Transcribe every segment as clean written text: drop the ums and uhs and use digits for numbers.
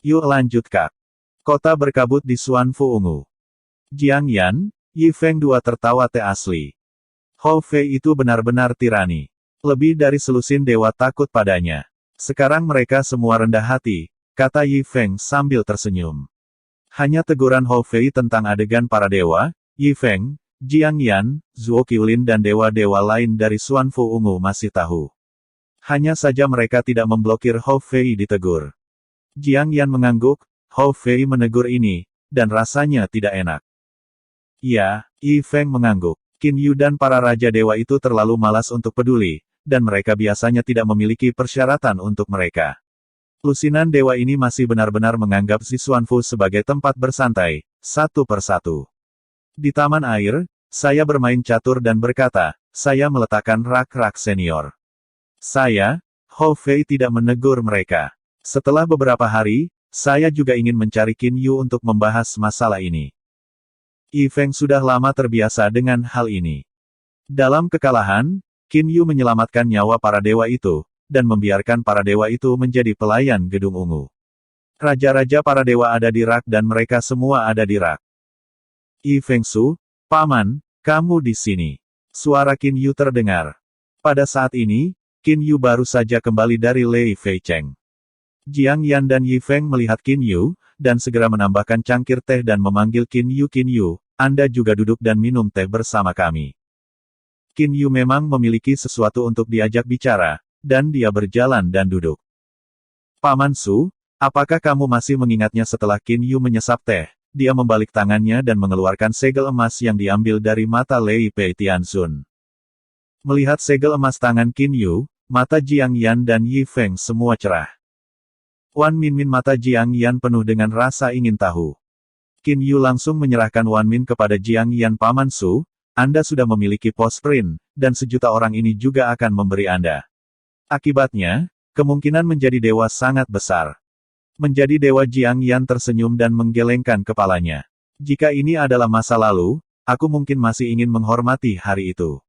Yuk lanjut Kak. Kota berkabut di Xuanfu ungu. Jiang Yan, Yi Feng dua tertawa teh asli. Hou Fei itu benar-benar tirani. Lebih dari selusin dewa takut padanya. Sekarang mereka semua rendah hati, kata Yi Feng sambil tersenyum. Hanya teguran Hou Fei tentang adegan para dewa, Yi Feng, Jiang Yan, Zuo Qiulin dan dewa-dewa lain dari Xuanfu ungu masih tahu. Hanya saja mereka tidak memblokir Hou Fei ditegur. Jiang Yan mengangguk, Hou Fei menegur ini, dan rasanya tidak enak. Ya, Yi Feng mengangguk. Qin Yu dan para raja dewa itu terlalu malas untuk peduli, dan mereka biasanya tidak memiliki persyaratan untuk mereka. Lusinan dewa ini masih benar-benar menganggap si Xuanfu sebagai tempat bersantai, satu persatu. Di taman air, saya bermain catur dan berkata, saya meletakkan rak-rak senior. Saya, Hou Fei tidak menegur mereka. Setelah beberapa hari, saya juga ingin mencari Qin Yu untuk membahas masalah ini. Yi Feng sudah lama terbiasa dengan hal ini. Dalam kekalahan, Qin Yu menyelamatkan nyawa para dewa itu, dan membiarkan para dewa itu menjadi pelayan gedung ungu. Raja-raja para dewa ada di rak dan mereka semua ada di rak. Yi Feng Su, Paman, kamu di sini. Suara Qin Yu terdengar. Pada saat ini, Qin Yu baru saja kembali dari Lei Fei Cheng. Jiang Yan dan Yi Feng melihat Qin Yu, dan segera menambahkan cangkir teh dan memanggil Qin Yu, Anda juga duduk dan minum teh bersama kami. Qin Yu memang memiliki sesuatu untuk diajak bicara, dan dia berjalan dan duduk. Paman Su, apakah kamu masih mengingatnya setelah Qin Yu menyesap teh? Dia membalik tangannya dan mengeluarkan segel emas yang diambil dari mata Lei Pei Tianzun. Melihat segel emas tangan Qin Yu, mata Jiang Yan dan Yi Feng semua cerah. Wan Minmin mata Jiang Yan penuh dengan rasa ingin tahu. Qin Yu langsung menyerahkan Wan Min kepada Jiang Yan. Paman Su, Anda sudah memiliki pos sprint, dan 1.000.000 orang ini juga akan memberi Anda. Akibatnya, kemungkinan menjadi dewa sangat besar. Menjadi dewa. Jiang Yan tersenyum dan menggelengkan kepalanya. Jika ini adalah masa lalu, aku mungkin masih ingin menghormati hari itu.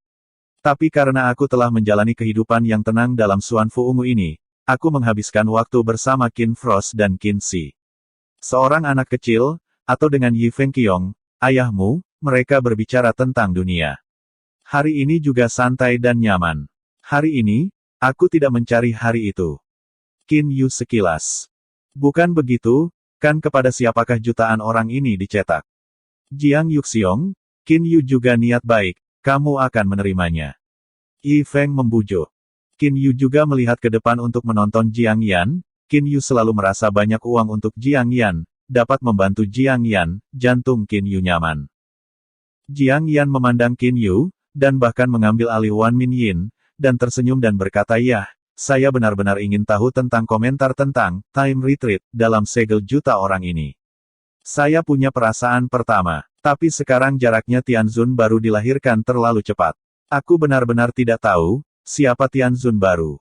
Tapi karena aku telah menjalani kehidupan yang tenang dalam Xuanfu ungu ini, aku menghabiskan waktu bersama Qin Frost dan Qin Shi. Seorang anak kecil, atau dengan Yi Feng Qiong, ayahmu, mereka berbicara tentang dunia. Hari ini juga santai dan nyaman. Hari ini, aku tidak mencari hari itu. Qin Yu sekilas. Bukan begitu, kan kepada siapakah jutaan orang ini dicetak? Jiang Yuxiong, Qin Yu juga niat baik, kamu akan menerimanya. Yi Feng membujuk. Qin Yu juga melihat ke depan untuk menonton Jiang Yan. Qin Yu selalu merasa banyak uang untuk Jiang Yan, dapat membantu Jiang Yan, jantung Qin Yu nyaman. Jiang Yan memandang Qin Yu, dan bahkan mengambil alih Wan Min Yin, dan tersenyum dan berkata ya, saya benar-benar ingin tahu tentang komentar tentang time retreat dalam segel juta orang ini. Saya punya perasaan pertama, tapi sekarang jaraknya Tianzun baru dilahirkan terlalu cepat. Aku benar-benar tidak tahu, siapa Tianzun baru.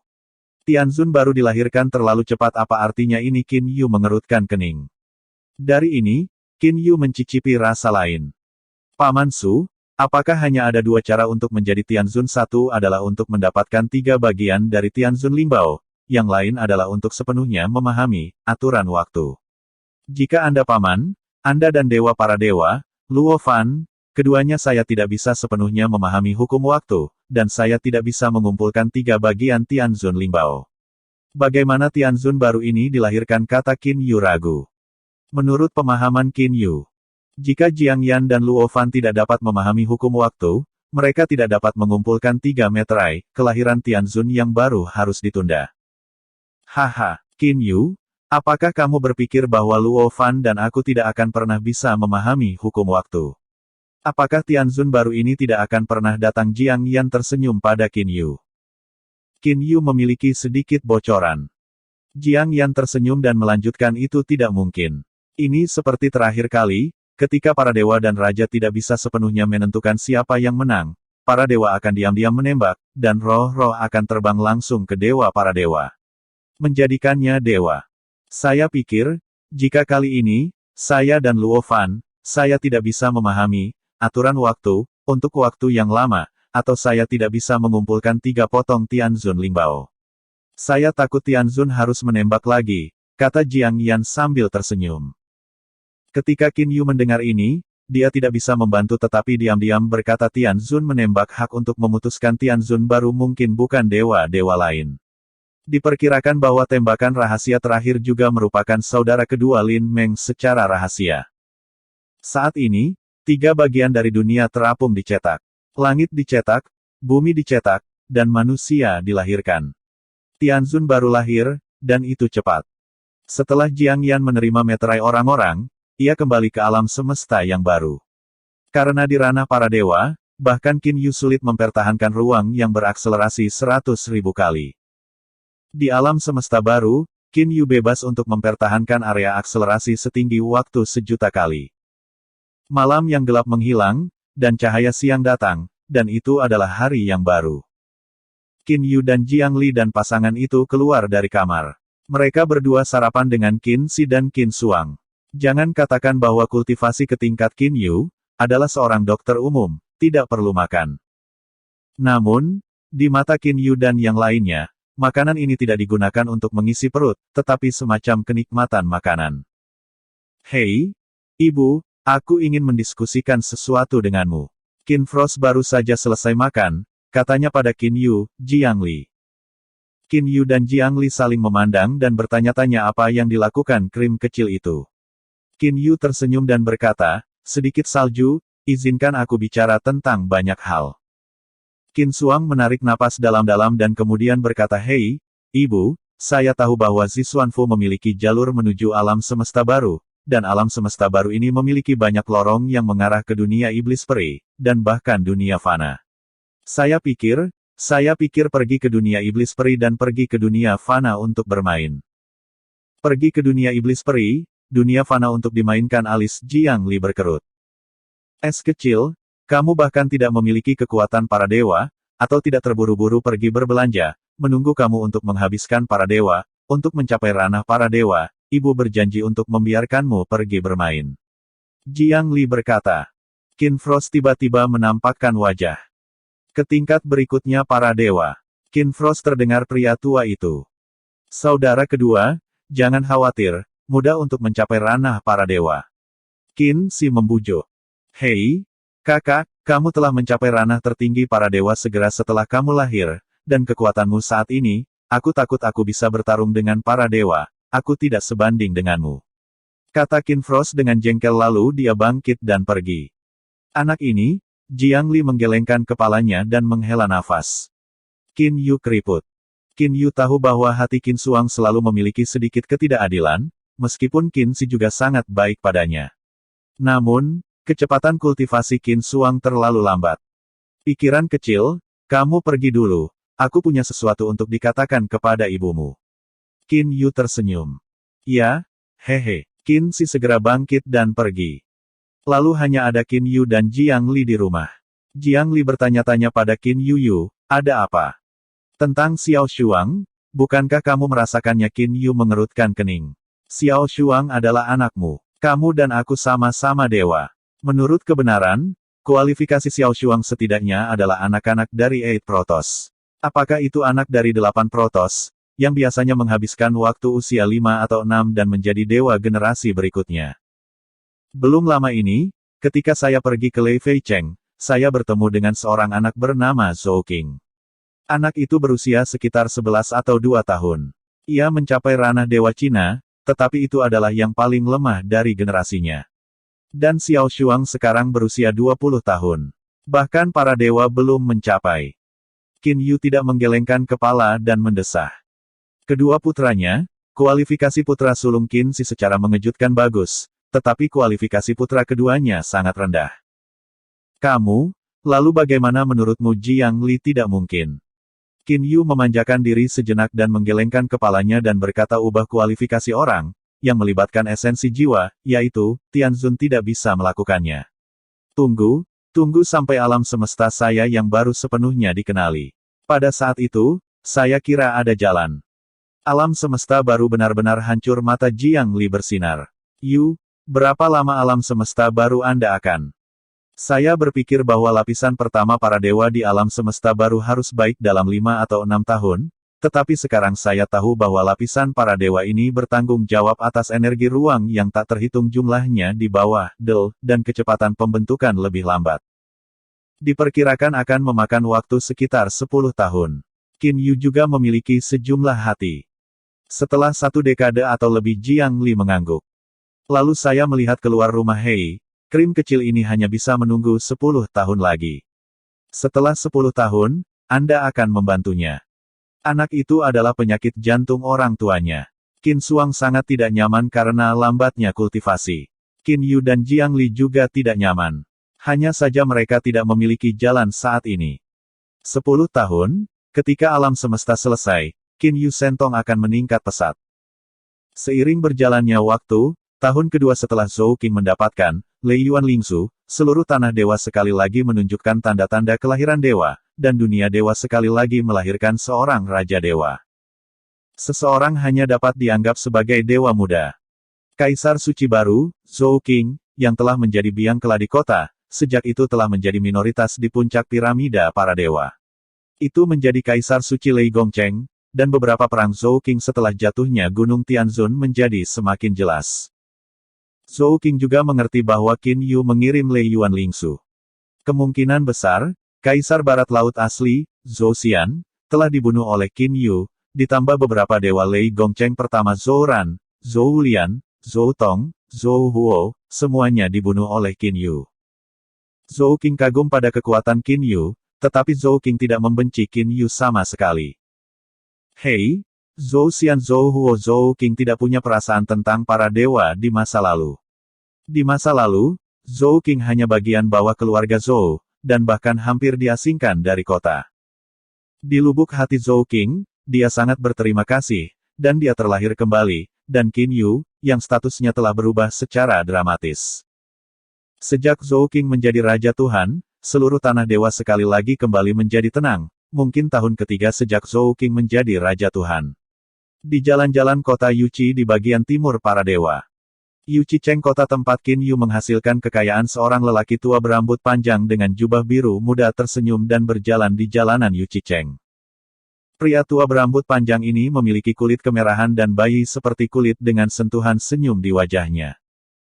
Tianzun baru dilahirkan terlalu cepat, apa artinya ini? Qin Yu mengerutkan kening. Dari ini, Qin Yu mencicipi rasa lain. Paman Su, apakah hanya ada 2 cara untuk menjadi Tianzun? Satu adalah untuk mendapatkan 3 bagian dari Tianzun Limbao, yang lain adalah untuk sepenuhnya memahami aturan waktu. Jika Anda paman, Anda dan dewa para dewa, Luo Fan, keduanya saya tidak bisa sepenuhnya memahami hukum waktu, dan saya tidak bisa mengumpulkan 3 bagian Tianzun Limbao. Bagaimana Tianzun baru ini dilahirkan? Kata Qin Yu ragu. Menurut pemahaman Qin Yu, jika Jiang Yan dan Luo Fan tidak dapat memahami hukum waktu, mereka tidak dapat mengumpulkan 3 meterai, kelahiran Tianzun yang baru harus ditunda. Haha, Qin Yu, apakah kamu berpikir bahwa Luo Fan dan aku tidak akan pernah bisa memahami hukum waktu? Apakah Tianzun baru ini tidak akan pernah datang? Jiang Yan tersenyum pada Qin Yu. Qin Yu memiliki sedikit bocoran. Jiang Yan tersenyum dan melanjutkan itu tidak mungkin. Ini seperti terakhir kali, ketika para dewa dan raja tidak bisa sepenuhnya menentukan siapa yang menang. Para dewa akan diam-diam menembak, dan roh-roh akan terbang langsung ke dewa para dewa. Menjadikannya dewa. Saya pikir, jika kali ini, saya dan Luo Fan, saya tidak bisa memahami aturan waktu, untuk waktu yang lama, atau saya tidak bisa mengumpulkan 3 potong Tianzun Limbao. Saya takut Tianzun harus menembak lagi, kata Jiang Yan sambil tersenyum. Ketika Qin Yu mendengar ini, dia tidak bisa membantu tetapi diam-diam berkata Tian Zun menembak hak untuk memutuskan Tian Zun baru mungkin bukan dewa-dewa lain. Diperkirakan bahwa tembakan rahasia terakhir juga merupakan saudara kedua Lin Meng secara rahasia. Saat ini, 3 bagian dari dunia terapung dicetak. Langit dicetak, bumi dicetak, dan manusia dilahirkan. Tian Zun baru lahir, dan itu cepat. Setelah Jiang Yan menerima meterai orang-orang, ia kembali ke alam semesta yang baru. Karena di ranah para dewa, bahkan Qin Yu sulit mempertahankan ruang yang berakselerasi 100.000 kali. Di alam semesta baru, Qin Yu bebas untuk mempertahankan area akselerasi setinggi waktu 1.000.000 kali. Malam yang gelap menghilang, dan cahaya siang datang, dan itu adalah hari yang baru. Qin Yu dan Jiang Li dan pasangan itu keluar dari kamar. Mereka berdua sarapan dengan Qin Si dan Qin Suang. Jangan katakan bahwa kultivasi ke tingkat Qin Yu adalah seorang dokter umum, tidak perlu makan. Namun, di mata Qin Yu dan yang lainnya, makanan ini tidak digunakan untuk mengisi perut, tetapi semacam kenikmatan makanan. Hei, Ibu, aku ingin mendiskusikan sesuatu denganmu. Qin Frost baru saja selesai makan, katanya pada Qin Yu, Jiang Li. Qin Yu dan Jiang Li saling memandang dan bertanya-tanya apa yang dilakukan krim kecil itu. Qin Yu tersenyum dan berkata, sedikit salju, izinkan aku bicara tentang banyak hal. Qin Suang menarik napas dalam-dalam dan kemudian berkata hei, Ibu, saya tahu bahwa Zixuanfu memiliki jalur menuju alam semesta baru, dan alam semesta baru ini memiliki banyak lorong yang mengarah ke dunia iblis peri, dan bahkan dunia fana. Saya pikir pergi ke dunia iblis peri dan pergi ke dunia fana untuk bermain. Pergi ke dunia iblis peri, dunia fana untuk dimainkan alis Jiang Li berkerut. Es kecil, kamu bahkan tidak memiliki kekuatan para dewa, atau tidak terburu-buru pergi berbelanja, menunggu kamu untuk menghabiskan para dewa, untuk mencapai ranah para dewa, ibu berjanji untuk membiarkanmu pergi bermain. Jiang Li berkata. Qin Frost tiba-tiba menampakkan wajah. Ke tingkat berikutnya para dewa. Qin Frost terdengar pria tua itu. Saudara kedua, jangan khawatir, mudah untuk mencapai ranah para dewa. Qin Si membujuk. Hei, kakak, kamu telah mencapai ranah tertinggi para dewa segera setelah kamu lahir, dan kekuatanmu saat ini, aku takut aku bisa bertarung dengan para dewa, aku tidak sebanding denganmu. Kata Qin Frost dengan jengkel lalu dia bangkit dan pergi. Anak ini, Jiang Li menggelengkan kepalanya dan menghela nafas. Qin Yu keriput. Qin Yu tahu bahwa hati Qin Suang selalu memiliki sedikit ketidakadilan, meskipun Qin Si juga sangat baik padanya. Namun, kecepatan kultivasi Qin Suang terlalu lambat. Pikiran kecil, kamu pergi dulu, aku punya sesuatu untuk dikatakan kepada ibumu. Qin Yu tersenyum. Ya, hehe, Qin Si segera bangkit dan pergi. Lalu hanya ada Qin Yu dan Jiang Li di rumah. Jiang Li bertanya-tanya pada Qin Yu, ada apa? Tentang Xiao Shuang, bukankah kamu merasakannya? Qin Yu mengerutkan kening. Xiao Shuang adalah anakmu. Kamu dan aku sama-sama dewa. Menurut kebenaran, kualifikasi Xiao Shuang setidaknya adalah anak-anak dari 8 Protoss. Apakah itu anak dari 8 Protoss, yang biasanya menghabiskan waktu usia 5 atau 6 dan menjadi dewa generasi berikutnya? Belum lama ini, ketika saya pergi ke Lei Fei Cheng, saya bertemu dengan seorang anak bernama Zhou Qing. Anak itu berusia sekitar 11 atau 2 tahun. Ia mencapai ranah dewa Cina, tetapi itu adalah yang paling lemah dari generasinya. Dan Xiao Shuang sekarang berusia 20 tahun. Bahkan para dewa belum mencapai. Qin Yu tidak menggelengkan kepala dan mendesah. Kedua putranya, kualifikasi putra sulung Qin Si secara mengejutkan bagus, tetapi kualifikasi putra keduanya sangat rendah. Kamu, lalu bagaimana menurutmu? Jiang Li tidak mungkin. Qin Yu memanjakan diri sejenak dan menggelengkan kepalanya dan berkata ubah kualifikasi orang, yang melibatkan esensi jiwa, yaitu, Tian Zun tidak bisa melakukannya. Tunggu sampai alam semesta saya yang baru sepenuhnya dikenali. Pada saat itu, saya kira ada jalan. Alam semesta baru benar-benar hancur. Mata Jiang Li bersinar. Yu, berapa lama alam semesta baru Anda akan? Saya berpikir bahwa lapisan pertama para dewa di alam semesta baru harus baik dalam 5 atau 6 tahun, Tetapi sekarang saya tahu bahwa lapisan para dewa ini bertanggung jawab atas energi ruang yang tak terhitung jumlahnya di bawah Del, dan kecepatan pembentukan lebih lambat. Diperkirakan akan memakan waktu sekitar 10 tahun. Qin Yu juga memiliki sejumlah hati. Setelah 1 dekade atau lebih, Jiang Li mengangguk. Lalu saya melihat keluar rumah Hei, krim kecil ini hanya bisa menunggu 10 tahun lagi. Setelah 10 tahun, Anda akan membantunya. Anak itu adalah penyakit jantung orang tuanya. Qin Suang sangat tidak nyaman karena lambatnya kultivasi. Qin Yu dan Jiang Li juga tidak nyaman. Hanya saja mereka tidak memiliki jalan saat ini. 10 tahun, ketika alam semesta selesai, Qin Yu Sentong akan meningkat pesat. Seiring berjalannya waktu, tahun kedua setelah Zhou Qing mendapatkan Lei Yuan Lingsu, seluruh tanah dewa sekali lagi menunjukkan tanda-tanda kelahiran dewa, dan dunia dewa sekali lagi melahirkan seorang Raja Dewa. Seseorang hanya dapat dianggap sebagai dewa muda. Kaisar suci baru, Zhou Qing, yang telah menjadi biang keladi kota, sejak itu telah menjadi minoritas di puncak piramida para dewa. Itu menjadi Kaisar suci Lei Gongcheng, dan beberapa perang Zhou Qing setelah jatuhnya Gunung Tianzun menjadi semakin jelas. Zhou Qing juga mengerti bahwa Qin Yu mengirim Lei Yuan Lingsu. Kemungkinan besar, Kaisar Barat Laut asli, Zhou Xian, telah dibunuh oleh Qin Yu, ditambah beberapa dewa Lei Gongcheng pertama Zhou Ran, Zhou Lian, Zhou Tong, Zhou Huo, semuanya dibunuh oleh Qin Yu. Zhou Qing kagum pada kekuatan Qin Yu, tetapi Zhou Qing tidak membenci Qin Yu sama sekali. Hei, Zhou Xian Zhou Huo Zhou Qing tidak punya perasaan tentang para dewa di masa lalu. Di masa lalu, Zhou Qing hanya bagian bawah keluarga Zhou, dan bahkan hampir diasingkan dari kota. Di lubuk hati Zhou Qing, dia sangat berterima kasih, dan dia terlahir kembali, dan Qin Yu, yang statusnya telah berubah secara dramatis. Sejak Zhou Qing menjadi Raja Tuhan, seluruh tanah dewa sekali lagi kembali menjadi tenang, mungkin tahun ketiga sejak Zhou Qing menjadi Raja Tuhan. Di jalan-jalan kota Yuqi di bagian timur para dewa. Yuqi Cheng, kota tempat Qin Yu menghasilkan kekayaan, seorang lelaki tua berambut panjang dengan jubah biru muda tersenyum dan berjalan di jalanan Yuqi Cheng. Pria tua berambut panjang ini memiliki kulit kemerahan dan bayi seperti kulit dengan sentuhan senyum di wajahnya.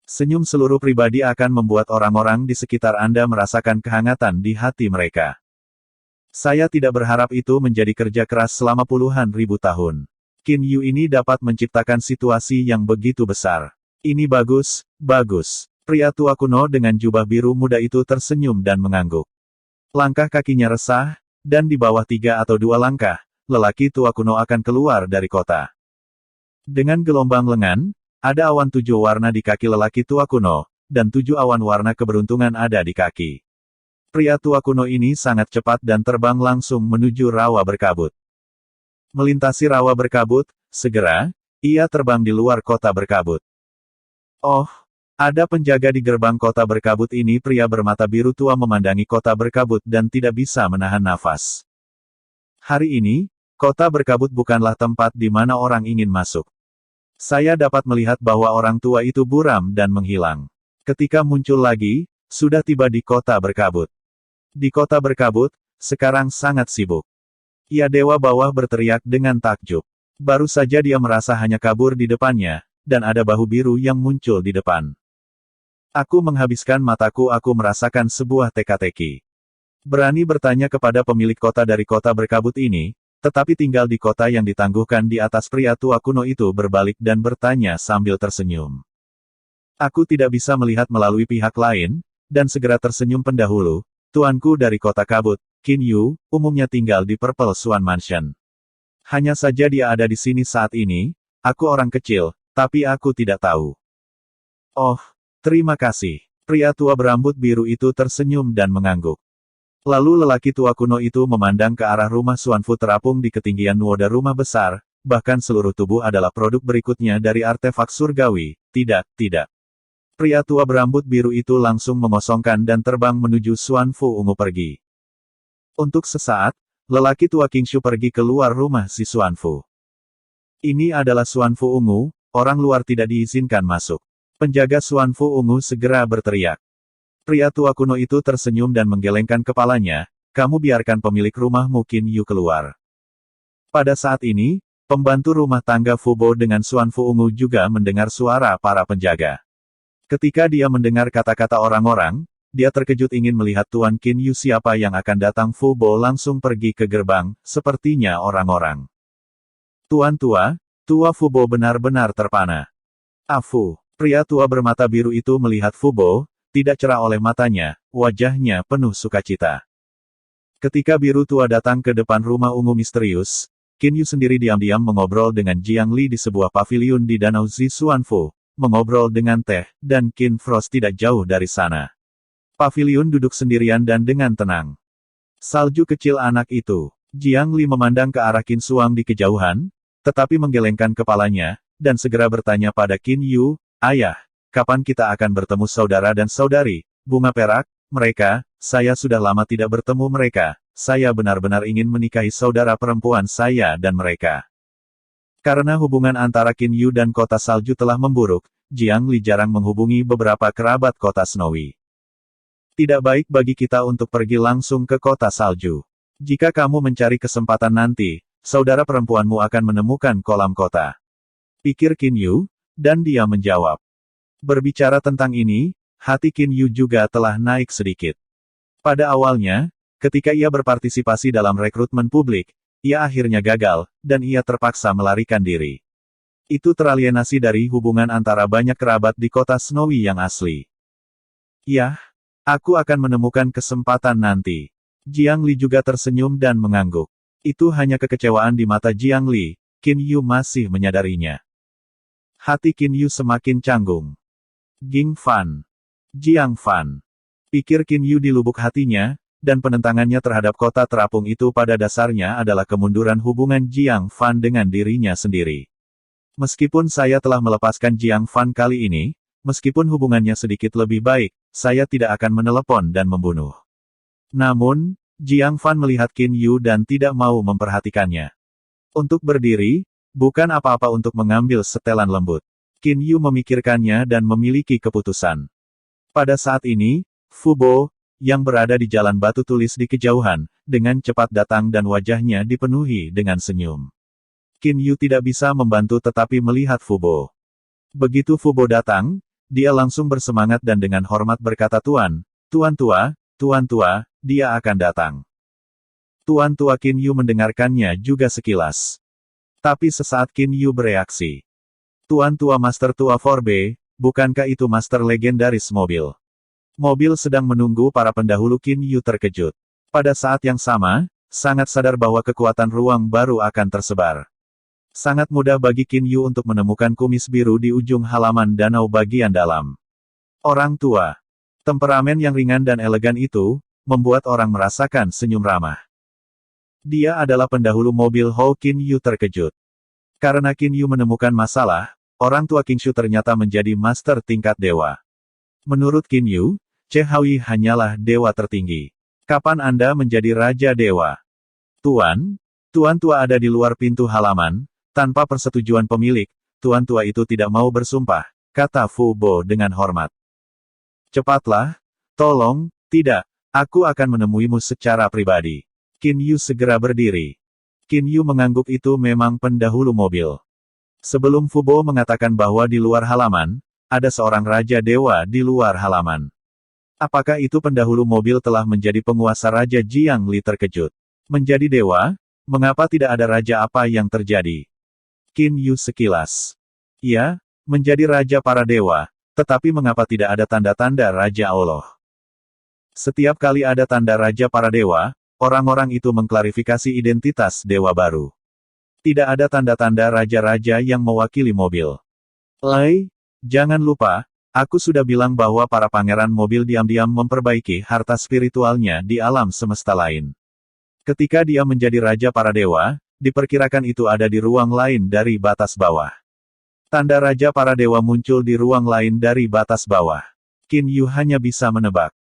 Senyum seluruh pribadi akan membuat orang-orang di sekitar Anda merasakan kehangatan di hati mereka. Saya tidak berharap itu menjadi kerja keras selama puluhan ribu tahun. Qin Yu ini dapat menciptakan situasi yang begitu besar. Ini bagus, bagus. Pria tua kuno dengan jubah biru muda itu tersenyum dan mengangguk. Langkah kakinya resah, dan di bawah 3 atau 2 langkah, lelaki tua kuno akan keluar dari kota. Dengan gelombang lengan, ada awan 7 warna di kaki lelaki tua kuno, dan 7 awan warna keberuntungan ada di kaki. Pria tua kuno ini sangat cepat dan terbang langsung menuju rawa berkabut. Melintasi rawa berkabut, segera, ia terbang di luar kota berkabut. Oh, ada penjaga di gerbang kota berkabut ini. Pria bermata biru tua memandangi kota berkabut dan tidak bisa menahan nafas. Hari ini, kota berkabut bukanlah tempat di mana orang ingin masuk. Saya dapat melihat bahwa orang tua itu buram dan menghilang. Ketika muncul lagi, sudah tiba di kota berkabut. Di kota berkabut, sekarang sangat sibuk. Ia dewa bawah berteriak dengan takjub. Baru saja dia merasa hanya kabur di depannya, dan ada bahu biru yang muncul di depan. Aku menghabiskan mataku, aku merasakan sebuah teka-teki. Berani bertanya kepada pemilik kota dari kota berkabut ini, tetapi tinggal di kota yang ditangguhkan di atas. Pria tua kuno itu berbalik dan bertanya sambil tersenyum. Aku tidak bisa melihat melalui pihak lain, dan segera tersenyum pendahulu. Tuanku dari kota kabut, Qin Yu, umumnya tinggal di Purple Swan Mansion. Hanya saja dia ada di sini saat ini. Aku orang kecil, tapi aku tidak tahu. Oh, terima kasih. Pria tua berambut biru itu tersenyum dan mengangguk. Lalu lelaki tua kuno itu memandang ke arah rumah Xuanfu terapung di ketinggian Nuoda, rumah besar, bahkan seluruh tubuh adalah produk berikutnya dari artefak surgawi. Tidak, tidak. Pria tua berambut biru itu langsung mengosongkan dan terbang menuju Xuanfu ungu pergi. Untuk sesaat, lelaki tua Qingshu pergi keluar rumah si Xuanfu. Ini adalah Xuanfu ungu, orang luar tidak diizinkan masuk. Penjaga Xuanfu ungu segera berteriak. Pria tua kuno itu tersenyum dan menggelengkan kepalanya, kamu biarkan pemilik rumahmu Qin Yu keluar. Pada saat ini, pembantu rumah tangga Fubo dengan Xuan Fu Ungu juga mendengar suara para penjaga. Ketika dia mendengar kata-kata orang-orang, dia terkejut ingin melihat Tuan Qin Yu siapa yang akan datang. Fubo langsung pergi ke gerbang, sepertinya orang-orang. Tuan tua Fubo benar-benar terpana. Afu, pria tua bermata biru itu melihat Fubo, tidak cerah oleh matanya, wajahnya penuh sukacita. Ketika biru tua datang ke depan rumah ungu misterius, Qin Yu sendiri diam-diam mengobrol dengan Jiang Li di sebuah paviliun di Danau Zixuanfu, mengobrol dengan Teh, dan Qin Frost tidak jauh dari sana. Paviliun duduk sendirian dan dengan tenang. Salju kecil anak itu. Jiang Li memandang ke arah Qin Suang di kejauhan, tetapi menggelengkan kepalanya, dan segera bertanya pada Qin Yu, "Ayah, kapan kita akan bertemu saudara dan saudari, bunga perak, mereka, saya sudah lama tidak bertemu mereka. Saya benar-benar ingin menikahi saudara perempuan saya dan mereka." Karena hubungan antara Qin Yu dan kota salju telah memburuk, Jiang Li jarang menghubungi beberapa kerabat kota Snowy. Tidak baik bagi kita untuk pergi langsung ke kota salju. Jika kamu mencari kesempatan nanti, saudara perempuanmu akan menemukan kolam kota. Pikir Qin Yu, dan dia menjawab. Berbicara tentang ini, hati Qin Yu juga telah naik sedikit. Pada awalnya, ketika ia berpartisipasi dalam rekrutmen publik, ia akhirnya gagal, dan ia terpaksa melarikan diri. Itu teralienasi dari hubungan antara banyak kerabat di kota Snowy yang asli. Yah, aku akan menemukan kesempatan nanti. Jiang Li juga tersenyum dan mengangguk. Itu hanya kekecewaan di mata Jiang Li, Qin Yu masih menyadarinya. Hati Qin Yu semakin canggung. Ging Fan. Jiang Fan. Pikir Qin Yu di lubuk hatinya, dan penentangannya terhadap kota terapung itu pada dasarnya adalah kemunduran hubungan Jiang Fan dengan dirinya sendiri. Meskipun saya telah melepaskan Jiang Fan kali ini, meskipun hubungannya sedikit lebih baik, saya tidak akan menelepon dan membunuh. Namun, Jiang Fan melihat Qin Yu dan tidak mau memperhatikannya. Untuk berdiri, bukan apa-apa untuk mengambil setelan lembut. Qin Yu memikirkannya dan memiliki keputusan. Pada saat ini, Fubo, yang berada di jalan batu tulis di kejauhan, dengan cepat datang dan wajahnya dipenuhi dengan senyum. Qin Yu tidak bisa membantu tetapi melihat Fubo. Begitu Fubo datang, dia langsung bersemangat dan dengan hormat berkata Tuan tua, dia akan datang. Tuan tua Qin Yu mendengarkannya juga sekilas. Tapi sesaat Qin Yu bereaksi. Tuan tua Master Tua 4B, bukankah itu Master legendaris mobil? Mobil sedang menunggu para pendahulu. Qin Yu terkejut. Pada saat yang sama, sangat sadar bahwa kekuatan ruang baru akan tersebar. Sangat mudah bagi Qin Yu untuk menemukan kumis biru di ujung halaman danau bagian dalam. Orang tua. Temperamen yang ringan dan elegan itu, membuat orang merasakan senyum ramah. Dia adalah pendahulu mobil Ho. Qin Yu terkejut. Karena Qin Yu menemukan masalah, orang tua Qin Shu ternyata menjadi master tingkat dewa. Menurut Qin Yu, Che Haoyi hanyalah dewa tertinggi. Kapan Anda menjadi raja dewa? Tuan tua ada di luar pintu halaman, tanpa persetujuan pemilik, tuan tua itu tidak mau bersumpah, kata Fu Bo dengan hormat. Cepatlah, tolong, tidak, aku akan menemuimu secara pribadi. Qin Yu segera berdiri. Qin Yu mengangguk itu memang pendahulu mobil. Sebelum Fu Bo mengatakan bahwa di luar halaman, ada seorang raja dewa di luar halaman. Apakah itu pendahulu mobil telah menjadi penguasa raja? Jiang Li terkejut. Menjadi dewa? Mengapa tidak ada raja? Apa yang terjadi? Qin Yu sekilas. Ya, menjadi raja para dewa, tetapi mengapa tidak ada tanda-tanda raja Allah? Setiap kali ada tanda raja para dewa, orang-orang itu mengklarifikasi identitas dewa baru. Tidak ada tanda-tanda raja-raja yang mewakili mobil. Lei, jangan lupa, aku sudah bilang bahwa para pangeran mobil diam-diam memperbaiki harta spiritualnya di alam semesta lain. Ketika dia menjadi raja para dewa, diperkirakan itu ada di ruang lain dari batas bawah. Tanda raja para dewa muncul di ruang lain dari batas bawah. Qin Yu hanya bisa menebak.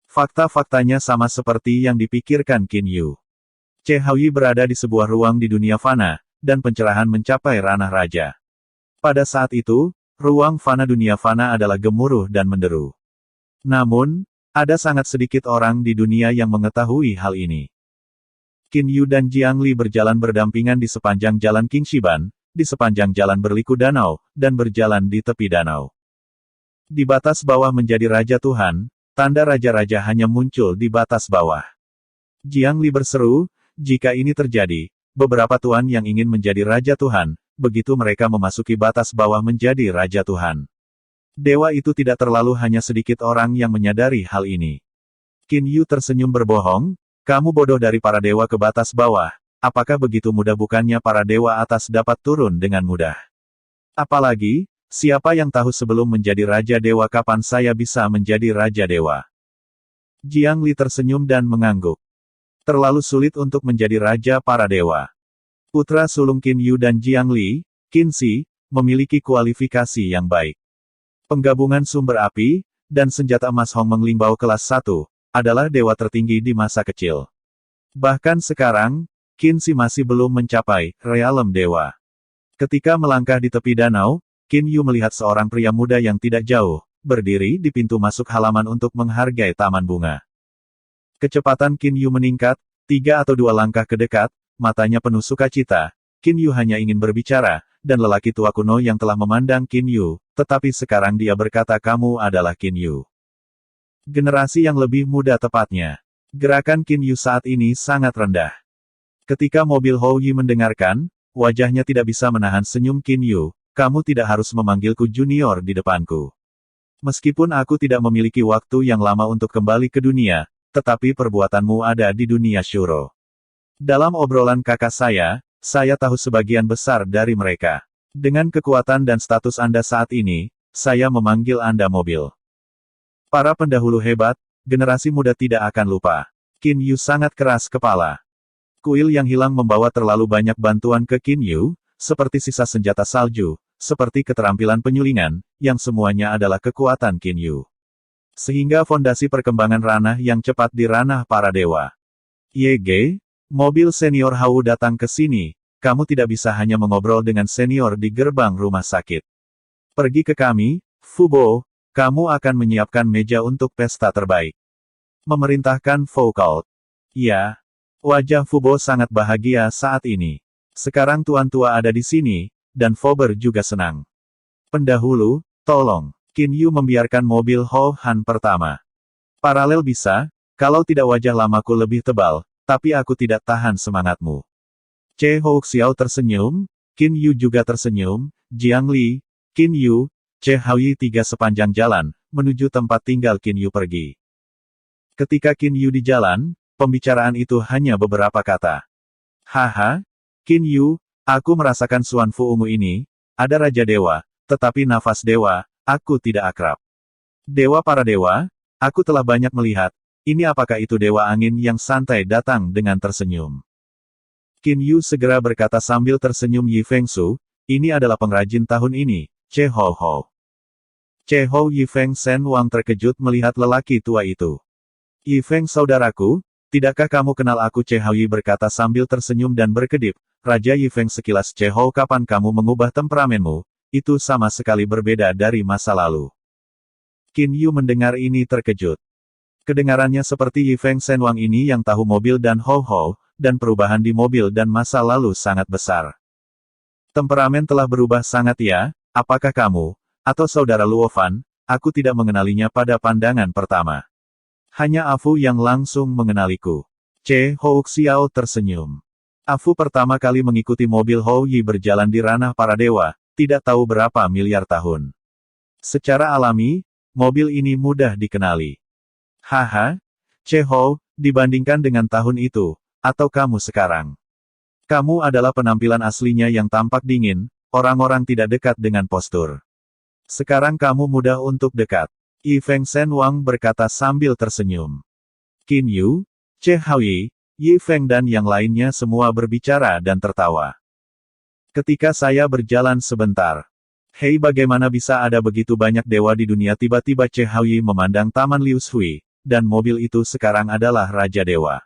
Fakta-faktanya sama seperti yang dipikirkan Qin Yu. Che Haoyi berada di sebuah ruang di dunia fana, dan pencerahan mencapai ranah raja. Pada saat itu, ruang fana dunia fana adalah gemuruh dan menderu. Namun, ada sangat sedikit orang di dunia yang mengetahui hal ini. Qin Yu dan Jiang Li berjalan berdampingan di sepanjang jalan King Shiban, di sepanjang jalan berliku danau, dan berjalan di tepi danau. Di batas bawah menjadi Raja Tuhan, tanda Raja-Raja hanya muncul di batas bawah. Jiang Li berseru, jika ini terjadi, beberapa tuan yang ingin menjadi Raja Tuhan, begitu mereka memasuki batas bawah menjadi Raja Tuhan. Dewa itu tidak terlalu hanya sedikit orang yang menyadari hal ini. Qin Yu tersenyum berbohong, kamu bodoh dari para dewa ke batas bawah, apakah begitu mudah bukannya para dewa atas dapat turun dengan mudah? Apalagi, siapa yang tahu sebelum menjadi Raja Dewa kapan saya bisa menjadi Raja Dewa? Jiang Li tersenyum dan mengangguk. Terlalu sulit untuk menjadi Raja para dewa. Putra sulung Qin Yu dan Jiang Li, Qin Shi, memiliki kualifikasi yang baik. Penggabungan sumber api, dan senjata emas Hong Meng Lingbao kelas 1, adalah dewa tertinggi di masa kecil. Bahkan sekarang, Qin Shi masih belum mencapai realem dewa. Ketika melangkah di tepi danau, Qin Yu melihat seorang pria muda yang tidak jauh, berdiri di pintu masuk halaman untuk menghargai taman bunga. Kecepatan Qin Yu meningkat, 3 atau 2 langkah ke dekat, matanya penuh sukacita. Qin Yu hanya ingin berbicara, dan lelaki tua kuno yang telah memandang Qin Yu, tetapi sekarang dia berkata kamu adalah Qin Yu. Generasi yang lebih muda tepatnya. Gerakan Qin Yu saat ini sangat rendah. Ketika mobil Hou Yi mendengarkan, wajahnya tidak bisa menahan senyum Qin Yu, kamu tidak harus memanggilku junior di depanku. Meskipun aku tidak memiliki waktu yang lama untuk kembali ke dunia, tetapi perbuatanmu ada di dunia Shuro. Dalam obrolan kakak saya tahu sebagian besar dari mereka. Dengan kekuatan dan status Anda saat ini, saya memanggil Anda mobil. Para pendahulu hebat, generasi muda tidak akan lupa. Qin Yu sangat keras kepala. Kuil yang hilang membawa terlalu banyak bantuan ke Qin Yu, seperti sisa senjata salju, seperti keterampilan penyulingan, yang semuanya adalah kekuatan Qin Yu. Sehingga fondasi perkembangan ranah yang cepat di ranah para dewa. YG, mobil senior Hau datang ke sini, kamu tidak bisa hanya mengobrol dengan senior di gerbang rumah sakit. Pergi ke kami, Fubo, kamu akan menyiapkan meja untuk pesta terbaik. Memerintahkan Foucault. Ya. Wajah Fubo sangat bahagia saat ini. Sekarang tuan tua ada di sini, dan Fober juga senang. Pendahulu, tolong. Qin Yu membiarkan mobil Ho Han pertama. Paralel bisa, kalau tidak wajah lamaku lebih tebal, tapi aku tidak tahan semangatmu. Che Hou Xiao tersenyum, Qin Yu juga tersenyum, Jiang Li, Qin Yu, Che Haoyi tiga sepanjang jalan, menuju tempat tinggal Qin Yu pergi. Ketika Qin Yu di jalan, pembicaraan itu hanya beberapa kata. Haha, Qin Yu, aku merasakan Suan Fu ungu ini, ada Raja Dewa, tetapi nafas dewa, aku tidak akrab. Dewa para dewa, aku telah banyak melihat, ini apakah itu dewa angin yang santai datang dengan tersenyum. Qin Yu segera berkata sambil tersenyum Yi Fengsu, ini adalah pengrajin tahun ini, Che Hou Hou. Che Hou Yi Feng Sen Wang terkejut melihat lelaki tua itu. Yi Feng saudaraku, tidakkah kamu kenal aku? Che Hou Yi berkata sambil tersenyum dan berkedip, Raja Yi Feng sekilas Che Hou kapan kamu mengubah temperamenmu, itu sama sekali berbeda dari masa lalu. Qin Yu mendengar ini terkejut. Kedengarannya seperti Yi Feng Sen Wang ini yang tahu mobil dan Hou Hou, dan perubahan di mobil dan masa lalu sangat besar. Temperamen telah berubah sangat ya, apakah kamu, atau saudara Luofan, aku tidak mengenalinya pada pandangan pertama. Hanya Afu yang langsung mengenaliku. Che Hou Xiao tersenyum. Afu pertama kali mengikuti mobil Hou Yi berjalan di ranah para dewa, tidak tahu berapa miliar tahun. Secara alami, mobil ini mudah dikenali. Haha, Che Hou, dibandingkan dengan tahun itu, atau kamu sekarang. Kamu adalah penampilan aslinya yang tampak dingin, orang-orang tidak dekat dengan postur. Sekarang kamu mudah untuk dekat. Yi Feng Sen Wang berkata sambil tersenyum. Qin Yu, Che Haoyi, Yi Feng dan yang lainnya semua berbicara dan tertawa. Ketika saya berjalan sebentar. Hei, bagaimana bisa ada begitu banyak dewa di dunia? Tiba-tiba Che Haoyi memandang Taman Liu Shui, dan mobil itu sekarang adalah Raja Dewa.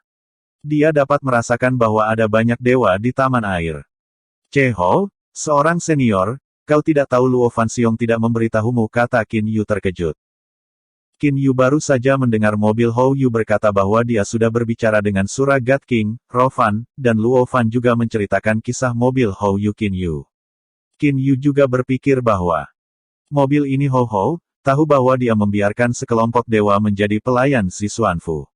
Dia dapat merasakan bahwa ada banyak dewa di taman air. Che Hou, seorang senior, kau tidak tahu Luo Fan Xiong tidak memberitahumu, kata Qin Yu terkejut. Qin Yu baru saja mendengar mobil Hou Yu berkata bahwa dia sudah berbicara dengan Surah God King, Rofan, dan Luo Fan juga menceritakan kisah mobil Hou Yu Qin Yu. Qin Yu juga berpikir bahwa mobil ini Hou Hou, tahu bahwa dia membiarkan sekelompok dewa menjadi pelayan si Xuanfu.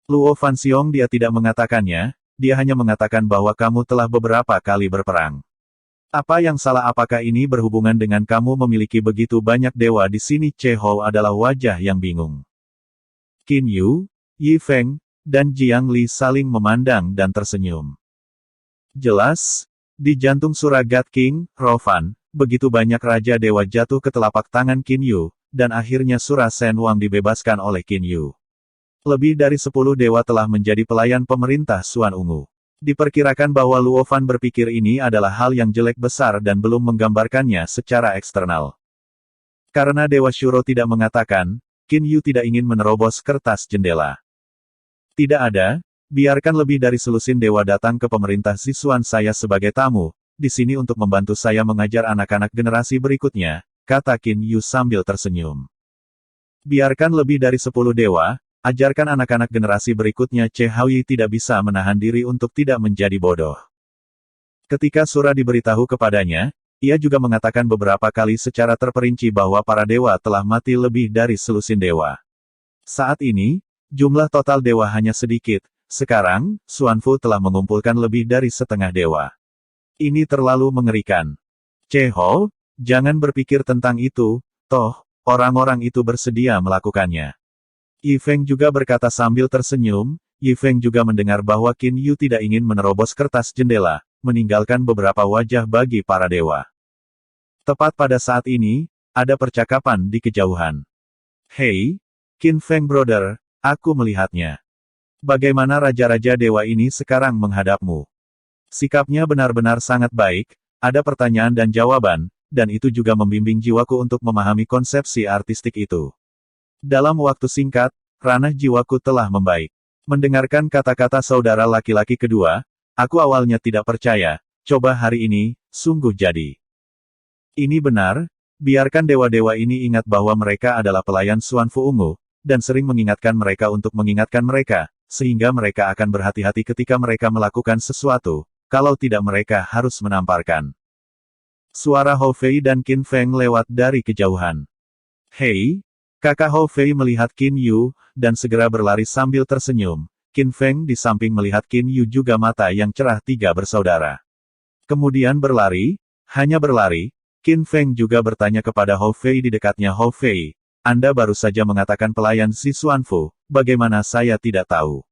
Luo Fan Xiong dia tidak mengatakannya, dia hanya mengatakan bahwa kamu telah beberapa kali berperang. Apa yang salah apakah ini berhubungan dengan kamu memiliki begitu banyak dewa di sini? Che Hou adalah wajah yang bingung. Qin Yu, Yi Feng, dan Jiang Li saling memandang dan tersenyum. Jelas, di jantung Surah God King, Rofan, begitu banyak raja dewa jatuh ke telapak tangan Qin Yu, dan akhirnya Surah Shen Wang dibebaskan oleh Qin Yu. Lebih dari 10 dewa telah menjadi pelayan pemerintah Xuan Ungu. Diperkirakan bahwa Luo Fan berpikir ini adalah hal yang jelek besar dan belum menggambarkannya secara eksternal. Karena Dewa Shuro tidak mengatakan, Qin Yu tidak ingin menerobos kertas jendela. Tidak ada, biarkan lebih dari selusin dewa datang ke pemerintah Sichuan saya sebagai tamu, di sini untuk membantu saya mengajar anak-anak generasi berikutnya, kata Qin Yu sambil tersenyum. Biarkan lebih dari 10 dewa, ajarkan anak-anak generasi berikutnya. Che Haoyi tidak bisa menahan diri untuk tidak menjadi bodoh. Ketika Surah diberitahu kepadanya, ia juga mengatakan beberapa kali secara terperinci bahwa para dewa telah mati lebih dari selusin dewa. Saat ini, jumlah total dewa hanya sedikit, sekarang, Xuanfu telah mengumpulkan lebih dari setengah dewa. Ini terlalu mengerikan. Che Hou, jangan berpikir tentang itu, toh, orang-orang itu bersedia melakukannya. Yi Feng juga berkata sambil tersenyum. Yi Feng juga mendengar bahwa Qin Yu tidak ingin menerobos kertas jendela, meninggalkan beberapa wajah bagi para dewa. Tepat pada saat ini, ada percakapan di kejauhan. Hei, Qin Feng Brother, aku melihatnya. Bagaimana raja-raja dewa ini sekarang menghadapmu? Sikapnya benar-benar sangat baik, ada pertanyaan dan jawaban, dan itu juga membimbing jiwaku untuk memahami konsepsi artistik itu. Dalam waktu singkat, ranah jiwaku telah membaik. Mendengarkan kata-kata saudara laki-laki kedua, aku awalnya tidak percaya, coba hari ini, sungguh jadi. Ini benar, biarkan dewa-dewa ini ingat bahwa mereka adalah pelayan Xuanfu Ungu, dan sering mengingatkan mereka untuk mengingatkan mereka, sehingga mereka akan berhati-hati ketika mereka melakukan sesuatu, kalau tidak mereka harus menamparkan. Suara Hou Fei dan Qin Feng lewat dari kejauhan. Hei, kakak Hou Fei melihat Qin Yu, dan segera berlari sambil tersenyum. Qin Feng di samping melihat Qin Yu juga mata yang cerah tiga bersaudara. Kemudian berlari, hanya berlari, Qin Feng juga bertanya kepada Hou Fei di dekatnya. Hou Fei, Anda baru saja mengatakan pelayan si Xuanfu, bagaimana saya tidak tahu?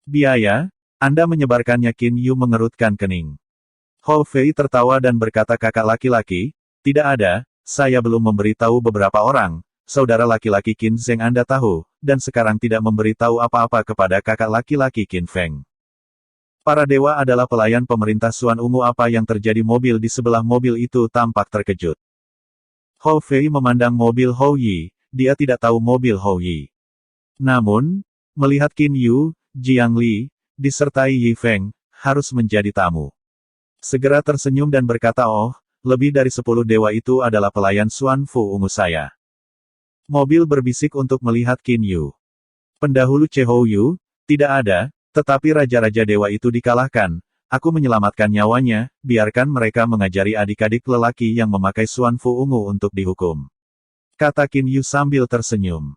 Biaya, Anda menyebarkannya. Qin Yu mengerutkan kening. Hou Fei tertawa dan berkata kakak laki-laki, tidak ada, saya belum memberitahu beberapa orang. Saudara laki-laki Qin Zheng Anda tahu, dan sekarang tidak memberitahu apa-apa kepada kakak laki-laki Qin Feng. Para dewa adalah pelayan pemerintah Xuan Ungu. Apa yang terjadi? Mobil di sebelah mobil itu tampak terkejut. Hou Fei memandang mobil Hou Yi, dia tidak tahu mobil Hou Yi. Namun, melihat Qin Yu, Jiang Li, disertai Yi Feng, harus menjadi tamu. Segera tersenyum dan berkata, oh, lebih dari 10 dewa itu adalah pelayan Xuanfu Ungu saya. Mobil berbisik untuk melihat Qin Yu. Pendahulu Che Hou Yu, tidak ada, tetapi raja-raja dewa itu dikalahkan. Aku menyelamatkan nyawanya, biarkan mereka mengajari adik-adik lelaki yang memakai Xuanfu Ungu untuk dihukum. Kata Qin Yu sambil tersenyum.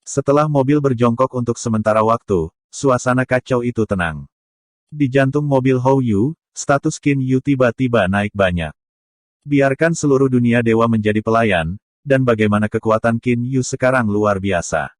Setelah mobil berjongkok untuk sementara waktu, suasana kacau itu tenang. Di jantung mobil Hou Yu, status Qin Yu tiba-tiba naik banyak. Biarkan seluruh dunia dewa menjadi pelayan, dan bagaimana kekuatan Qin Yu sekarang luar biasa.